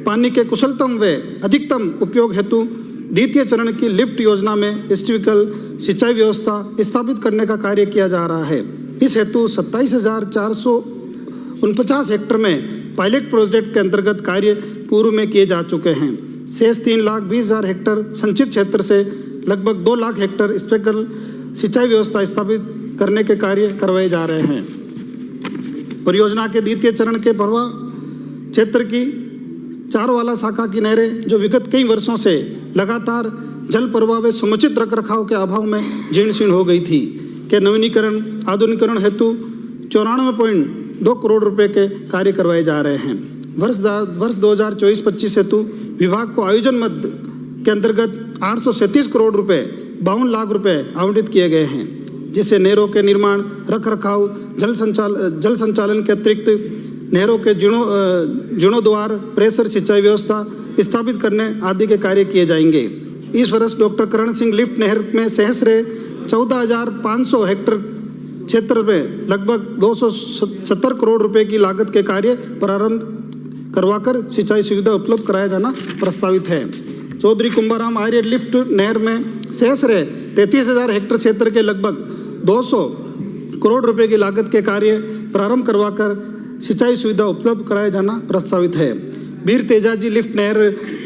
पानी के कुशलतम व अधिकतम उपयोग हेतु द्वितीय चरण की लिफ्ट योजना में स्ट्रीकल सिंचाई व्यवस्था स्थापित करने का कार्य किया जा रहा है। इस हेतु 27,449 हेक्टेयर में पायलट प्रोजेक्ट के अंतर्गत कार्य पूर्व में किए जा चुके हैं। शेष 3,20,000 हेक्टेयर संचित क्षेत्र से लगभग 2 लाख हेक्टेयर स्पेकल सिंचाई व्यवस्था स्थापित करने के कार्य करवाए जा रहे हैं। परियोजना के द्वितीय चरण के प्रवाह क्षेत्र की चारवाला शाखा की नहरें, जो विगत कई वर्षों से लगातार जल प्रवाह व समुचित रखरखाव के अभाव में जीर्ण शीर्ण हो गई थी, के नवीनीकरण, आधुनिकीकरण हेतु 94.2 करोड़ रुपए के कार्य करवाए जा रहे हैं। वर्ष 2024-25 हेतु विभाग को आयोजन मद के अंतर्गत 837 करोड़ रुपए 52 लाख रुपए आवंटित किए गए हैं, जिससे नहरों के निर्माण, रखरखाव, जल संचालन के अतिरिक्त नहरों के जीर्णोद्वार, प्रेशर सिंचाई व्यवस्था स्थापित करने आदि के कार्य किए जाएंगे। इस वर्ष डॉक्टर करण सिंह लिफ्ट नहर में सहस्रे 14,500 हेक्टेयर क्षेत्र में लगभग 270 करोड़ रुपए की लागत के कार्य प्रारंभ करवाकर सिंचाई सुविधा उपलब्ध कराया जाना प्रस्तावित है। चौधरी कुंभाराम आर्य लिफ्ट नहर में सहस्रे 33,000 हेक्टेयर क्षेत्र के लगभग 200 करोड़ रुपए की लागत के कार्य प्रारंभ करवाकर सिंचाई सुविधा उपलब्ध कराया जाना प्रस्तावित है। वीर तेजाजी लिफ्ट नहर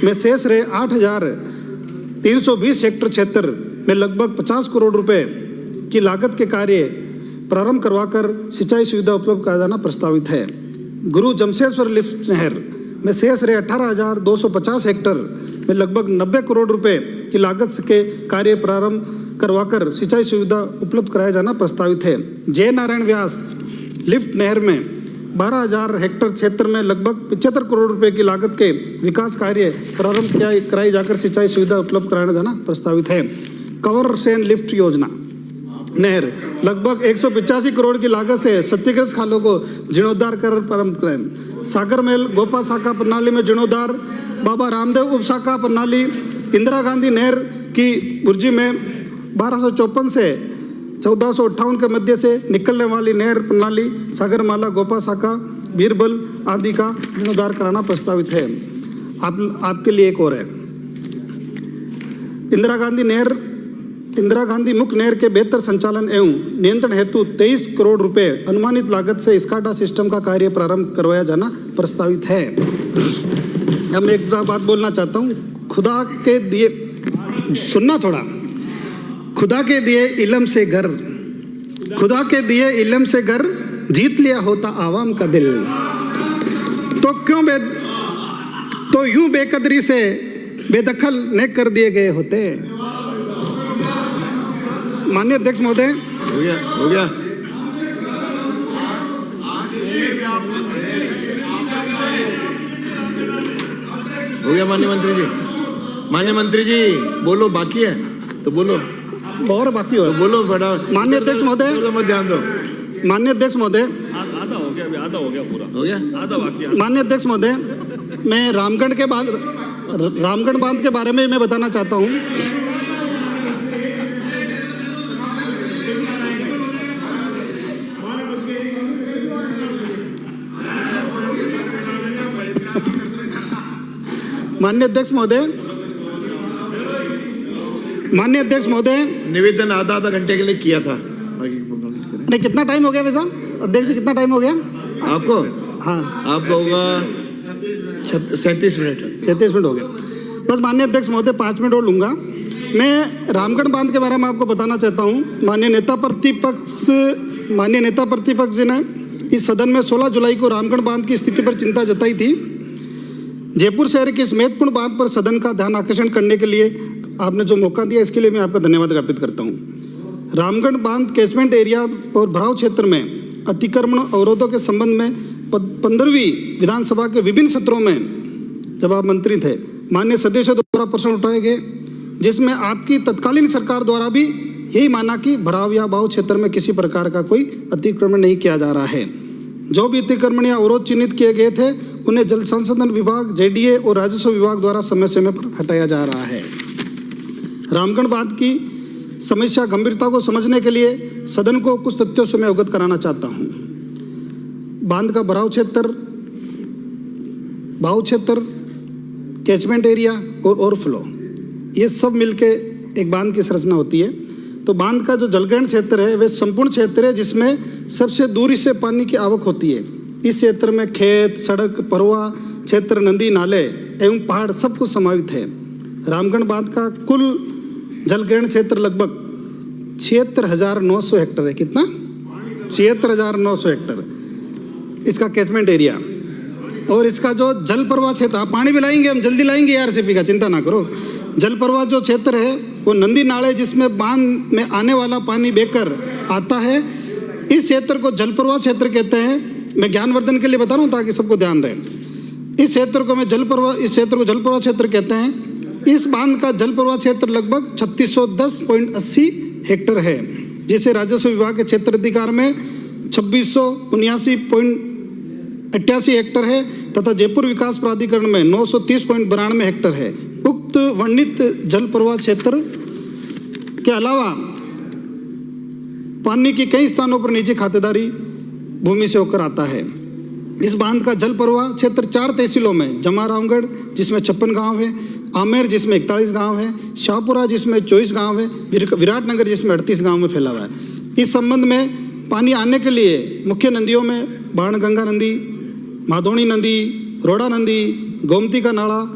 में सहस्रे 8,320 हेक्टेयर क्षेत्र में लगभग 50 करोड़ रुपए की लागत के कार्य प्रारंभ करवाकर सिंचाई सुविधा उपलब्ध कराया जाना प्रस्तावित है। गुरु जमशेश्वर लिफ्ट नहर में सहस्रे 18,250 हेक्टेयर में लगभग 90 करोड़ रुपए की लागत के कार्य प्रारंभ करवाकर सिंचाई सुविधा उपलब्ध कराया जाना प्रस्तावित है। जय नारायण व्यास लिफ्ट नहर में 12,000 हेक्टेयर क्षेत्र में लगभग 75 करोड़ रुपए की लागत के विकास कार्य प्रारंभ कराई जाकर सिंचाई सुविधा उपलब्ध कराया जाना प्रस्तावित है। कवर सेन लिफ्ट योजना नहर लगभग 185 करोड़ की लागत से क्षतिग्रस्त खालों को जीर्णोद्धार कर प्रारंभ करें। सागर महल गोपा शाखा प्रणाली में जीर्णोद्धार, बाबा रामदेव उप शाखा प्रणाली, इंदिरा गांधी नहर की बुर्जी में 1254 से 1458 के मध्य से निकलने वाली नहर प्रणाली सागरमाला गोपा शाखा बीरबल आदि का जीर्णोद्धार कराना प्रस्तावित है। आपके लिए एक और है, इंदिरा गांधी मुख्य नहर के बेहतर संचालन एवं नियंत्रण हेतु 23 करोड़ रुपए अनुमानित लागत से स्काडा सिस्टम का कार्य प्रारंभ करवाया जाना प्रस्तावित है। अब मैं एक बात बोलना चाहता हूँ, खुदा के दिए सुनना थोड़ा, खुदा के दिए इल्म से घर, खुदा के दिए इल्म से घर जीत लिया होता आवाम का दिल, तो यूं बेकदरी से बेदखल न कर दिए गए होते। माननीय अध्यक्ष महोदय, हो गया माननीय मंत्री जी बोलो, बाकी है तो बोलो, और बाकी हो तो बोलो बड़ा। माननीय अध्यक्ष महोदय, मत ध्यान दो। माननीय अध्यक्ष महोदय, आधा हो गया, अभी आधा हो गया, पूरा हो गया, आधा बाकी है। माननीय अध्यक्ष महोदय, मैं रामगढ़ बांध के बारे में मैं बताना चाहता हूँ। माननीय अध्यक्ष महोदय, निवेदन आधा घंटे के लिए किया था। नहीं, कितना टाइम हो गया वैसा अध्यक्ष जी, कितना टाइम हो गया आपको? हाँ, आपको होगा 37 मिनट। 37 मिनट हो गए। बस माननीय अध्यक्ष महोदय 5 मिनट और लूंगा। मैं रामगढ़ बांध के बारे में आपको बताना चाहता हूँ। माननीय नेता प्रतिपक्ष जी ने इस सदन में 16 जुलाई को रामगढ़ बांध की स्थिति पर चिंता जताई थी। जयपुर शहर की इस महत्वपूर्ण बात पर सदन का ध्यान आकर्षण करने के लिए आपने जो मौका दिया, इसके लिए मैं आपका धन्यवाद ज्ञापित करता हूँ। रामगढ़ बांध कैचमेंट एरिया और भराव क्षेत्र में अतिक्रमण अवरोधों के संबंध में 15वीं विधानसभा के विभिन्न सत्रों में जब आप मंत्री थे, माननीय सदस्यों द्वारा प्रश्न उठाए गए, जिसमें आपकी तत्कालीन सरकार द्वारा भी यही माना कि भराव या बाहु क्षेत्र में किसी प्रकार का कोई अतिक्रमण नहीं किया जा रहा है। जो भी अतिक्रमण या अवरोध चिन्हित किए गए थे, उन्हें जल संसाधन विभाग, जेडीए और राजस्व विभाग द्वारा समय समय पर हटाया जा रहा है। रामगढ़ बांध की समस्या गंभीरता को समझने के लिए सदन को कुछ तथ्यों से मैं अवगत कराना चाहता हूँ। बांध का भराव क्षेत्र, बाहु क्षेत्र, कैचमेंट एरिया और ओवरफ्लो, ये सब मिलके एक बांध की संरचना होती है। तो बांध का जो जलग्रहण क्षेत्र है वह संपूर्ण क्षेत्र है जिसमें सबसे दूरी से पानी की आवक होती है। इस क्षेत्र में खेत, सड़क, परवा क्षेत्र, नदी, नाले एवं पहाड़ सब कुछ समावित है। रामगढ़ बांध का कुल जलग्रहण क्षेत्र लगभग 76,900 हेक्टेयर है। कितना? 76,900 हेक्टेयर इसका कैचमेंट एरिया। और इसका जो जल प्रवाह क्षेत्र, पानी भी लाएंगे हम, जल्दी लाएंगे आरसीपी का, चिंता ना करो। जल प्रवाह जो क्षेत्र है वो नदी नाले जिसमें बांध में आने वाला पानी बहकर आता है, इस क्षेत्र को जल प्रवाह क्षेत्र कहते हैं। मैं ज्ञानवर्धन के लिए बता रहा हूँ ताकि सबको ध्यान रहे। इस क्षेत्र को जल प्रवाह क्षेत्र कहते हैं। इस बांध का जल प्रवाह क्षेत्र लगभग 3610.80 हेक्टेयर है, जिसे राजस्व विभाग के क्षेत्र अधिकार में 2679.88 हेक्टेयर है तथा जयपुर विकास प्राधिकरण में 930.92 हेक्टेयर है। उक्त वर्णित जल प्रवाह क्षेत्र के अलावा पानी की कई स्थानों पर निजी खातेदारी भूमि से होकर आता है। इस बांध का जल प्रवाह क्षेत्र 4 तहसीलों में, जमा रामगढ़ जिसमें 56 गांव है, आमेर जिसमें 41 गांव है, शाहपुरा जिसमें 24 गांव है, विराटनगर जिसमें 38 गांव में फैला हुआ है। इस संबंध में पानी आने के लिए मुख्य नदियों में बाणगंगा नदी, माधोनी नदी, रोड़ा नदी, गोमती का नाला,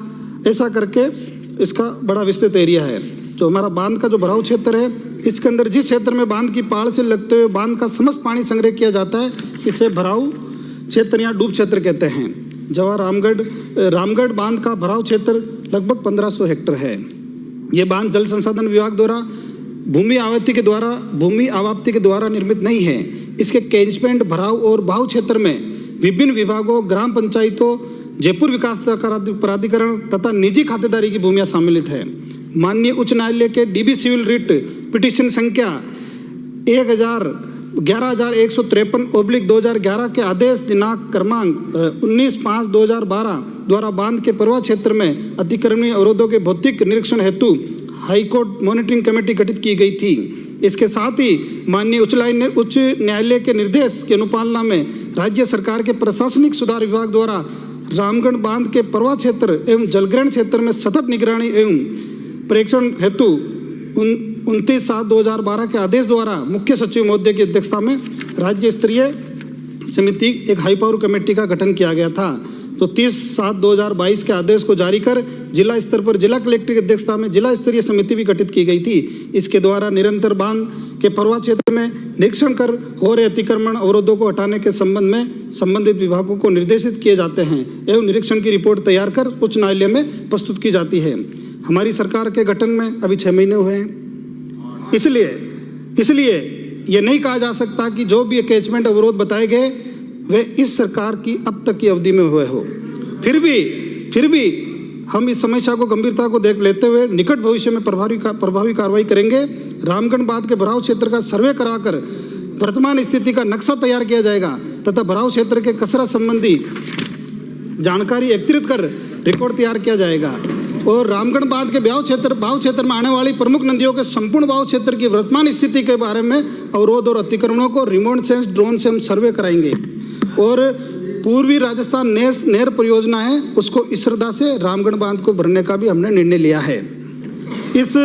ऐसा करके इसका बड़ा विस्तृत एरिया है। जो हमारा बांध का जो भराव क्षेत्र है, इसके अंदर जिस क्षेत्र में बांध की पहाड़ से लगते हुए बांध का समस्त पानी संग्रह किया जाता है, इसे भराव क्षेत्र या डूब क्षेत्र कहते हैं। जवाहर रामगढ़ बांध का भराव क्षेत्र लगभग 1500 हेक्टेयर है। ये बांध जल संसाधन विभाग द्वारा भूमि आवाप्ति के द्वारा निर्मित नहीं है। इसके कैचमेंट, भराव और बाहु क्षेत्र में विभिन्न विभागों, ग्राम पंचायतों, जयपुर विकास प्राधिकरण तथा निजी खातेदारी की भूमियां सम्मिलित है। माननीय उच्च न्यायालय के डीबी सिविल रिट पिटीशन संख्या 11,153/2011 के आदेश दिनांक क्रमांक 19/5/2012 द्वारा बांध के परवा क्षेत्र में अतिक्रमणीय अवरोधों के भौतिक निरीक्षण हेतु हाईकोर्ट मॉनिटरिंग कमेटी गठित की गई थी। इसके साथ ही माननीय उच्च न्यायालय के निर्देश की अनुपालना में राज्य सरकार के प्रशासनिक सुधार विभाग द्वारा रामगढ़ बांध के परवा क्षेत्र एवं जलग्रहण क्षेत्र में सतत निगरानी एवं परीक्षण हेतु 29/7/2012 के आदेश द्वारा मुख्य सचिव महोदय की अध्यक्षता में राज्य स्तरीय समिति एक हाई पावर कमेटी का गठन किया गया था। तो 30/7/2022 के आदेश को जारी कर जिला स्तर पर जिला कलेक्टर की अध्यक्षता में जिला स्तरीय समिति भी गठित की गई थी। इसके द्वारा निरंतर बांध के परवा क्षेत्र में निरीक्षण कर हो रहे अतिक्रमण अवरोधों को हटाने के संबंध में संबंधित विभागों को निर्देशित किए जाते हैं एवं निरीक्षण की रिपोर्ट तैयार कर उच्च न्यायालय में प्रस्तुत की जाती है। हमारी सरकार के गठन में अभी 6 महीने हुए हैं, इसलिए ये नहीं कहा जा सकता कि जो भी कैचमेंट अवरोध बताए गए वे इस सरकार की अब तक की अवधि में हुए हो। फिर भी हम इस समस्या को गंभीरता को देख लेते हुए निकट भविष्य में प्रभावी कार्रवाई करेंगे। रामगढ़ बांध के भराव क्षेत्र का सर्वे कराकर वर्तमान स्थिति का नक्शा तैयार किया जाएगा तथा भराव क्षेत्र के कसरा संबंधी जानकारी एकत्रित कर रिपोर्ट तैयार किया जाएगा और रामगढ़ बांध के भाव क्षेत्र में आने वाली प्रमुख नदियों के संपूर्ण भाव क्षेत्र की वर्तमान स्थिति के बारे में अवरोध और अतिक्रमणों को रिमोट सेंस ड्रोन से हम सर्वे कराएंगे और पूर्वी राजस्थान नहर परियोजना है उसको इस श्रद्धा से रामगढ़ बांध को भरने का भी हमने निर्णय लिया है। इस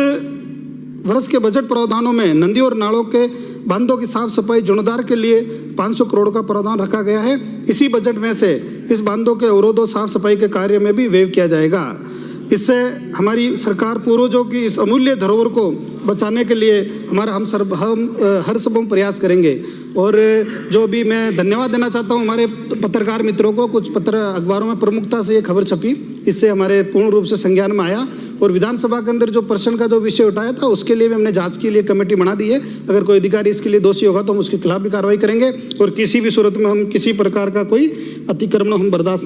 वर्ष के बजट प्रावधानों में नदी और नालों के बांधों की साफ सफाई जीर्णोद्धार के लिए 500 करोड़ का प्रावधान रखा गया है। इसी बजट में से इस बांधों के अवरोधों साफ सफाई के कार्य में भी व्यय किया जाएगा। इससे हमारी सरकार पूर्वजों की इस अमूल्य धरोहर को बचाने के लिए हमारा हम हर संभव प्रयास करेंगे। और जो भी मैं धन्यवाद देना चाहता हूं हमारे पत्रकार मित्रों को, कुछ अखबारों में प्रमुखता से ये खबर छपी, इससे हमारे पूर्ण रूप से संज्ञान में आया और विधानसभा के अंदर जो प्रश्न का जो विषय उठाया था उसके लिए भी हमने जांच के लिए कमेटी बना दी है। अगर कोई अधिकारी इसके लिए दोषी होगा तो हम उसके खिलाफ भी कार्रवाई करेंगे और किसी भी सूरत में हम किसी प्रकार का कोई अतिक्रमण हम बर्दाश्त नहीं